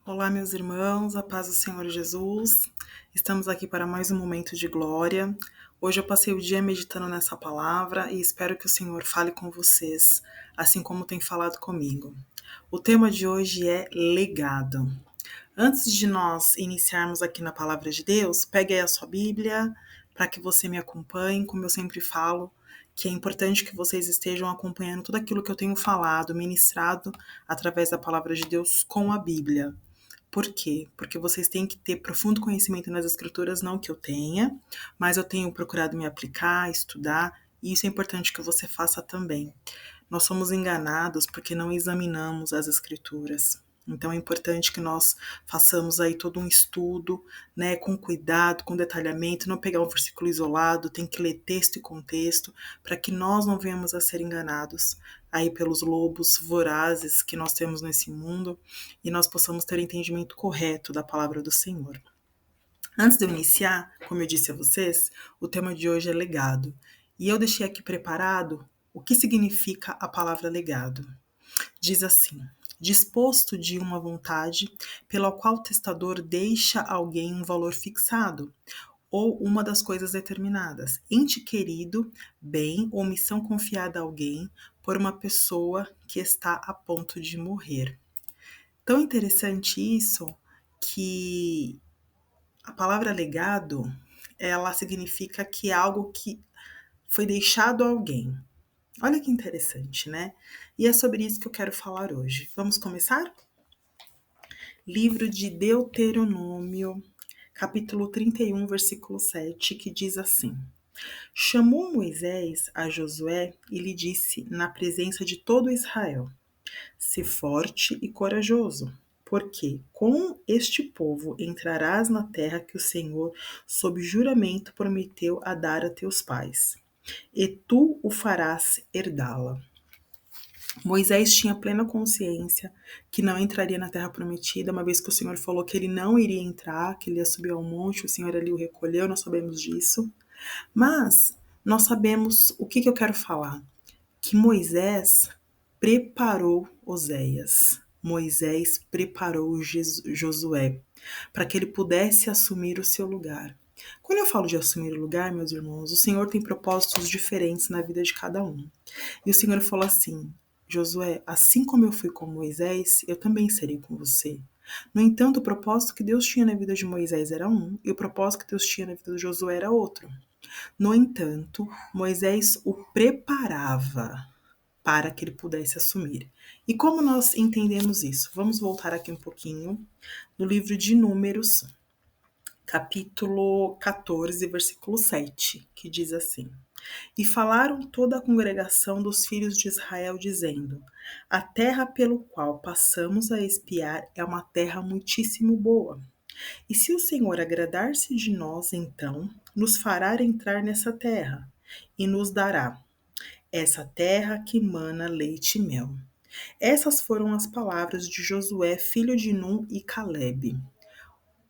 Olá, meus irmãos, a paz do Senhor Jesus. Estamos aqui para mais um momento de glória. Hoje eu passei o dia meditando nessa palavra e espero que o Senhor fale com vocês, assim como tem falado comigo. O tema de hoje é legado. Antes de nós iniciarmos aqui na palavra de Deus, pegue aí a sua Bíblia para que você me acompanhe, como eu sempre falo, que é importante que vocês estejam acompanhando tudo aquilo que eu tenho falado, ministrado através da palavra de Deus com a Bíblia. Por quê? Porque vocês têm que ter profundo conhecimento nas escrituras, não que eu tenha, mas eu tenho procurado me aplicar, estudar, e isso é importante que você faça também. Nós somos enganados porque não examinamos as escrituras. Então é importante que nós façamos aí todo um estudo, né, com cuidado, com detalhamento, não pegar um versículo isolado, tem que ler texto e contexto, para que nós não venhamos a ser enganados aí pelos lobos vorazes que nós temos nesse mundo e nós possamos ter entendimento correto da palavra do Senhor. Antes de eu iniciar, como eu disse a vocês, o tema de hoje é legado. E eu deixei aqui preparado o que significa a palavra legado. Diz assim: disposto de uma vontade pela qual o testador deixa a alguém um valor fixado, ou uma das coisas determinadas, ente querido, bem ou missão confiada a alguém por uma pessoa que está a ponto de morrer. Tão interessante isso que a palavra legado, ela significa que é algo que foi deixado a alguém. Olha que interessante, né? E é sobre isso que eu quero falar hoje. Vamos começar? Livro de Deuteronômio, capítulo 31, versículo 7, que diz assim: chamou Moisés a Josué e lhe disse na presença de todo Israel: se forte e corajoso, porque com este povo entrarás na terra que o Senhor, sob juramento, prometeu a dar a teus pais, e tu o farás herdá-la. Moisés tinha plena consciência que não entraria na terra prometida, uma vez que o Senhor falou que ele não iria entrar, que ele ia subir ao monte, o Senhor ali o recolheu, nós sabemos disso. Mas nós sabemos o que eu quero falar, que Moisés preparou Oséias. Moisés preparou Josué para que ele pudesse assumir o seu lugar. Quando eu falo de assumir o lugar, meus irmãos, o Senhor tem propósitos diferentes na vida de cada um. E o Senhor falou assim: Josué, assim como eu fui com Moisés, eu também serei com você. No entanto, o propósito que Deus tinha na vida de Moisés era um, e o propósito que Deus tinha na vida de Josué era outro. No entanto, Moisés o preparava para que ele pudesse assumir. E como nós entendemos isso? Vamos voltar aqui um pouquinho no livro de Números, capítulo 14, versículo 7, que diz assim: e falaram toda a congregação dos filhos de Israel, dizendo: a terra pelo qual passamos a espiar é uma terra muitíssimo boa. E se o Senhor agradar-se de nós, então nos fará entrar nessa terra e nos dará essa terra que mana leite e mel. Essas foram as palavras de Josué, filho de Num, e Calebe,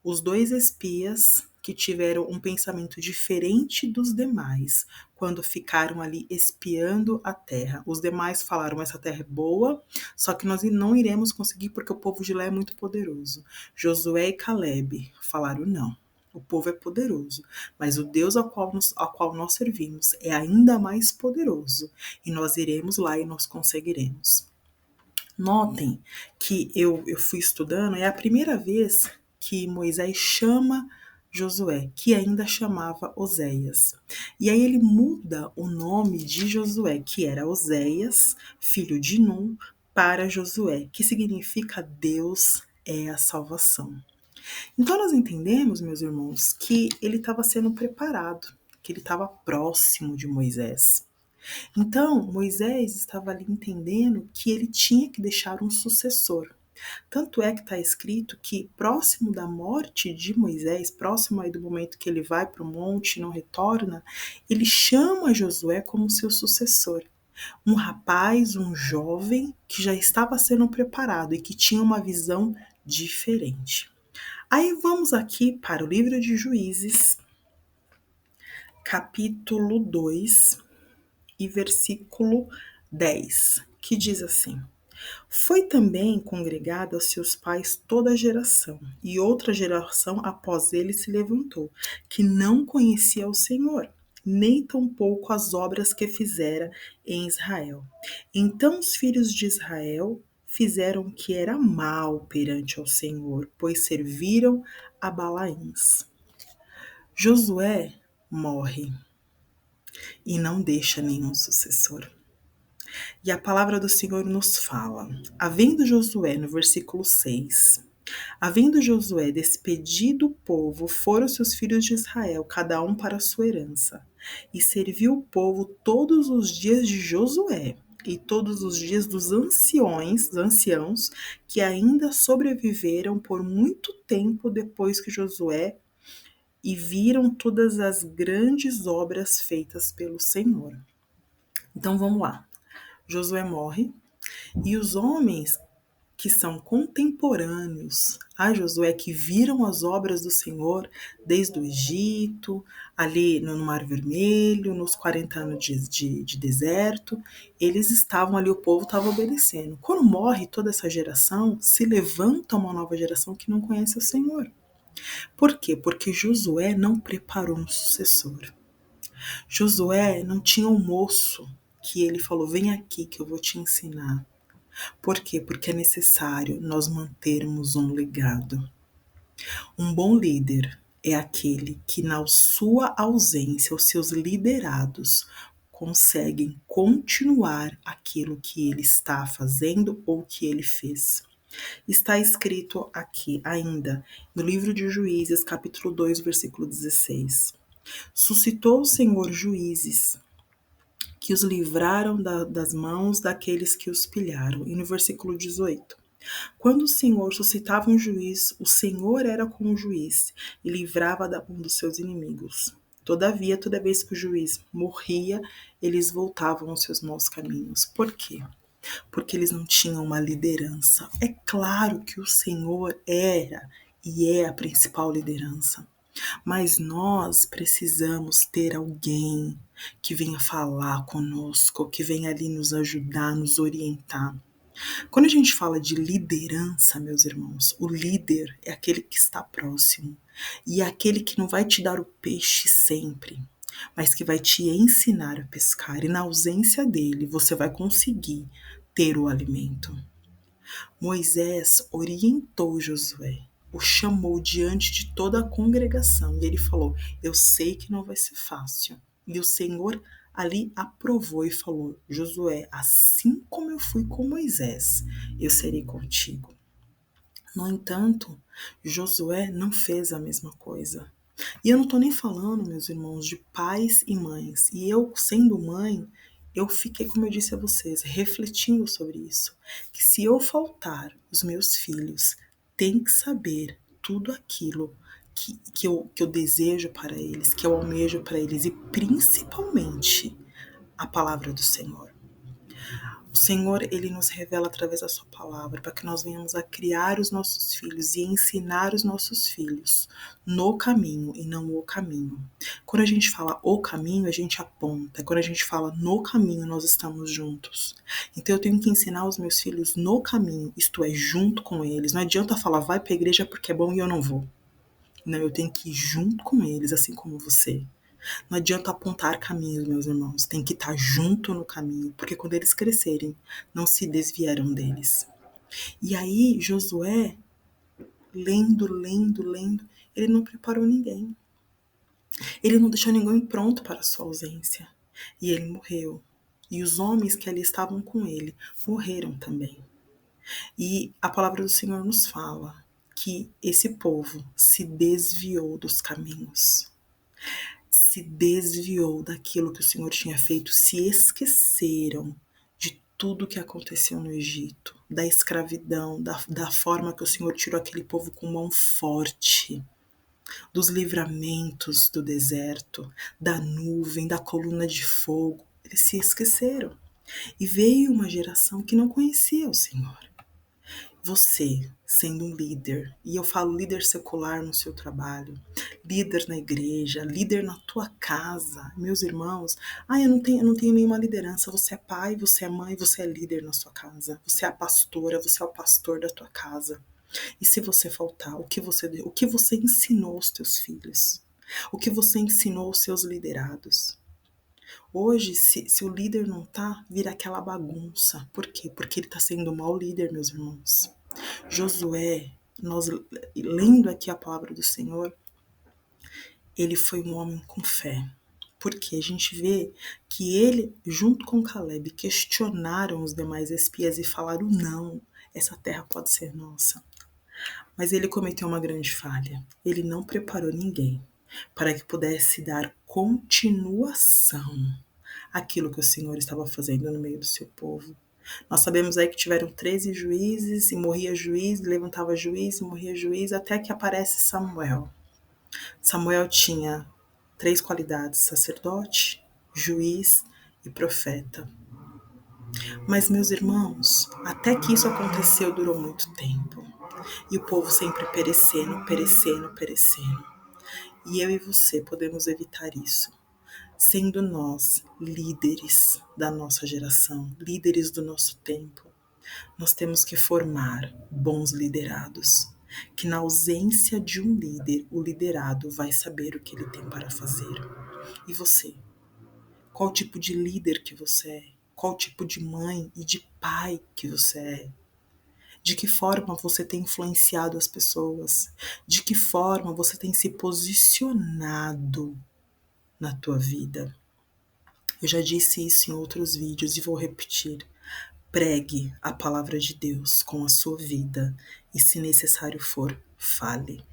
os dois espias que tiveram um pensamento diferente dos demais quando ficaram ali espiando a terra. Os demais falaram: essa terra é boa, só que nós não iremos conseguir porque o povo de lá é muito poderoso. Josué e Calebe falaram: não. O povo é poderoso, mas o Deus ao qual nós servimos é ainda mais poderoso. E nós iremos lá e nós conseguiremos. Notem que eu fui estudando, é a primeira vez que Moisés chama Josué, que ainda chamava Oséias. E aí ele muda o nome de Josué, que era Oséias, filho de Num, para Josué, que significa Deus é a salvação. Então nós entendemos, meus irmãos, que ele estava sendo preparado, que ele estava próximo de Moisés. Então, Moisés estava ali entendendo que ele tinha que deixar um sucessor. Tanto é que está escrito que próximo da morte de Moisés, próximo aí do momento que ele vai para o monte e não retorna, ele chama Josué como seu sucessor. Um rapaz, um jovem que já estava sendo preparado e que tinha uma visão diferente. Aí vamos aqui para o livro de Juízes, capítulo 2, e versículo 10, que diz assim: Foi também congregada aos seus pais toda a geração, e outra geração após ele se levantou, que não conhecia o Senhor, nem tampouco as obras que fizera em Israel. Então os filhos de Israel fizeram o que era mal perante ao Senhor, pois serviram a Balaíns. Josué morre e não deixa nenhum sucessor. E a palavra do Senhor nos fala, havendo Josué, no versículo 6, havendo Josué despedido o povo, foram seus filhos de Israel, cada um para a sua herança, e serviu o povo todos os dias de Josué, e todos os dias dos anciãos, que ainda sobreviveram por muito tempo depois que Josué, e viram todas as grandes obras feitas pelo Senhor. Então vamos lá. Josué morre, e os homens que são contemporâneos a Josué, que viram as obras do Senhor desde o Egito, ali no Mar Vermelho, nos 40 anos de deserto, eles estavam ali, o povo estava obedecendo. Quando morre toda essa geração, se levanta uma nova geração que não conhece o Senhor. Por quê? Porque Josué não preparou um sucessor. Josué não tinha um moço que ele falou, vem aqui que eu vou te ensinar. Por quê? Porque é necessário nós mantermos um legado. Um bom líder é aquele que, na sua ausência, os seus liderados conseguem continuar aquilo que ele está fazendo ou que ele fez. Está escrito aqui ainda, no livro de Juízes, capítulo 2, versículo 16. Suscitou o Senhor juízes que os livraram das mãos daqueles que os pilharam. E no versículo 18. Quando o Senhor suscitava um juiz, o Senhor era com o juiz e livrava da mão dos seus inimigos. Todavia, toda vez que o juiz morria, eles voltavam aos seus maus caminhos. Por quê? Porque eles não tinham uma liderança. É claro que o Senhor era e é a principal liderança, mas nós precisamos ter alguém que venha falar conosco, que venha ali nos ajudar, nos orientar. Quando a gente fala de liderança, meus irmãos, o líder é aquele que está próximo e é aquele que não vai te dar o peixe sempre, mas que vai te ensinar a pescar, e na ausência dele você vai conseguir ter o alimento. Moisés orientou Josué, o chamou diante de toda a congregação e ele falou, eu sei que não vai ser fácil. E o Senhor ali aprovou e falou, Josué, assim como eu fui com Moisés, eu serei contigo. No entanto, Josué não fez a mesma coisa. E eu não estou nem falando, meus irmãos, de pais e mães. E eu, sendo mãe, eu fiquei, como eu disse a vocês, refletindo sobre isso. Que se eu faltar, os meus filhos têm que saber tudo aquilo que eu desejo para eles, que eu almejo para eles, e principalmente a palavra do Senhor. O Senhor, Ele nos revela através da sua palavra, para que nós venhamos a criar os nossos filhos e ensinar os nossos filhos no caminho e não o caminho. Quando a gente fala o caminho, a gente aponta. Quando a gente fala no caminho, nós estamos juntos. Então eu tenho que ensinar os meus filhos no caminho, isto é, junto com eles. Não adianta falar, vai para a igreja porque é bom e eu não vou. Não, eu tenho que ir junto com eles, assim como você. Não adianta apontar caminhos, meus irmãos. Tem que estar junto no caminho, porque quando eles crescerem, não se desviarão deles. E aí, Josué, lendo, ele não preparou ninguém. Ele não deixou ninguém pronto para a sua ausência. E ele morreu. E os homens que ali estavam com ele morreram também. E a palavra do Senhor nos fala que esse povo se desviou dos caminhos. Se desviou daquilo que o Senhor tinha feito, se esqueceram de tudo que aconteceu no Egito, da escravidão, da forma que o Senhor tirou aquele povo com mão forte, dos livramentos do deserto, da nuvem, da coluna de fogo. Eles se esqueceram. E veio uma geração que não conhecia o Senhor. Você, sendo um líder, e eu falo líder secular no seu trabalho, líder na igreja, líder na tua casa, meus irmãos, eu não tenho nenhuma liderança, você é pai, você é mãe, você é líder na sua casa, você é a pastora, você é o pastor da tua casa. E se você faltar, o que você ensinou aos teus filhos? O que você ensinou aos seus liderados? Hoje, se o líder não tá, vira aquela bagunça. Por quê? Porque ele está sendo um mau líder, meus irmãos. Josué, nós lendo aqui a palavra do Senhor, ele foi um homem com fé. Porque a gente vê que ele, junto com Caleb, questionaram os demais espias e falaram: não, essa terra pode ser nossa. Mas ele cometeu uma grande falha. Ele não preparou ninguém para que pudesse dar continuação àquilo que o Senhor estava fazendo no meio do seu povo. Nós sabemos aí que tiveram 13 juízes, e morria juiz, levantava juiz, morria juiz, até que aparece Samuel. Samuel tinha 3 qualidades: sacerdote, juiz e profeta. Mas, meus irmãos, até que isso aconteceu durou muito tempo. E o povo sempre perecendo, perecendo, perecendo. E eu e você podemos evitar isso, sendo nós líderes da nossa geração, líderes do nosso tempo. Nós temos que formar bons liderados, que na ausência de um líder, o liderado vai saber o que ele tem para fazer. E você? Qual tipo de líder que você é? Qual tipo de mãe e de pai que você é? De que forma você tem influenciado as pessoas? De que forma você tem se posicionado na tua vida? Eu já disse isso em outros vídeos e vou repetir. Pregue a palavra de Deus com a sua vida e, se necessário for, fale.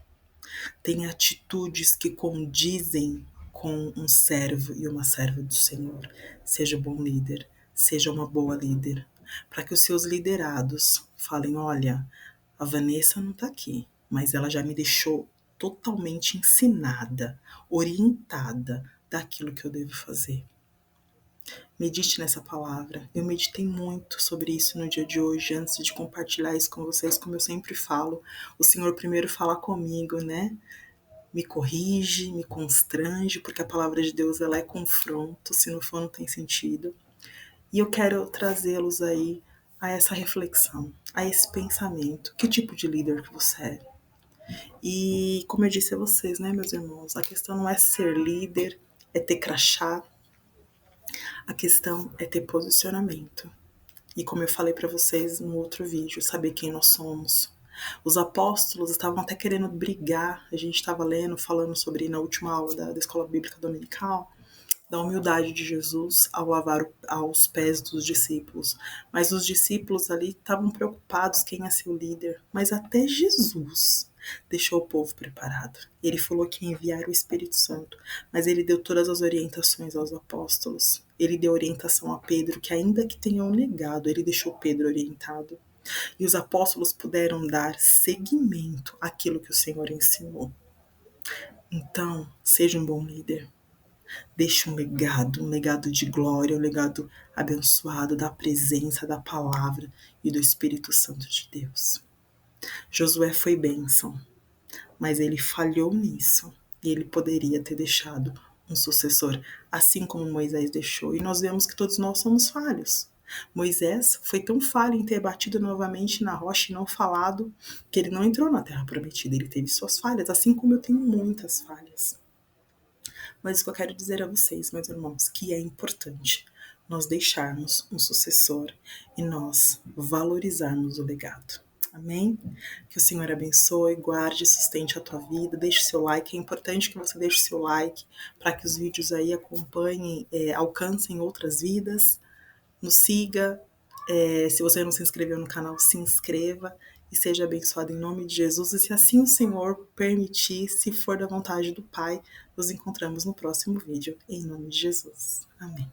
Tenha atitudes que condizem com um servo e uma serva do Senhor. Seja bom líder, seja uma boa líder, para que os seus liderados falem: olha, a Vanessa não está aqui, mas ela já me deixou totalmente ensinada, orientada daquilo que eu devo fazer. Medite nessa palavra. Eu meditei muito sobre isso no dia de hoje, antes de compartilhar isso com vocês, como eu sempre falo. O Senhor primeiro fala comigo, né? Me corrige, me constrange, porque a palavra de Deus ela é confronto, se não for não tem sentido. E eu quero trazê-los aí a essa reflexão, a esse pensamento. Que tipo de líder que você é? E como eu disse a vocês, né, meus irmãos, a questão não é ser líder, é ter crachá, a questão é ter posicionamento. E como eu falei para vocês no outro vídeo, saber quem nós somos. Os apóstolos estavam até querendo brigar, a gente estava lendo, falando sobre, na última aula da Escola Bíblica Dominical, da humildade de Jesus ao lavar aos pés dos discípulos. Mas os discípulos ali estavam preocupados quem ia ser o líder. Mas até Jesus deixou o povo preparado. Ele falou que ia enviar o Espírito Santo, mas ele deu todas as orientações aos apóstolos. Ele deu orientação a Pedro, que ainda que tenham negado, ele deixou Pedro orientado. E os apóstolos puderam dar seguimento àquilo que o Senhor ensinou. Então, seja um bom líder. Deixe um legado de glória, um legado abençoado da presença, da palavra e do Espírito Santo de Deus. Josué foi bênção, mas ele falhou nisso e ele poderia ter deixado um sucessor, assim como Moisés deixou. E nós vemos que todos nós somos falhos. Moisés foi tão falho em ter batido novamente na rocha e não falado, que ele não entrou na terra prometida. Ele teve suas falhas, assim como eu tenho muitas falhas. Mas o que eu quero dizer a vocês, meus irmãos, que é importante nós deixarmos um sucessor e nós valorizarmos o legado. Amém? Que o Senhor abençoe, guarde e sustente a tua vida. Deixe seu like. É importante que você deixe seu like para que os vídeos aí acompanhem, alcancem outras vidas. Nos siga. Se você não se inscreveu no canal, se inscreva e seja abençoado em nome de Jesus. E se assim o Senhor permitir, se for da vontade do Pai, nos encontramos no próximo vídeo. Em nome de Jesus. Amém.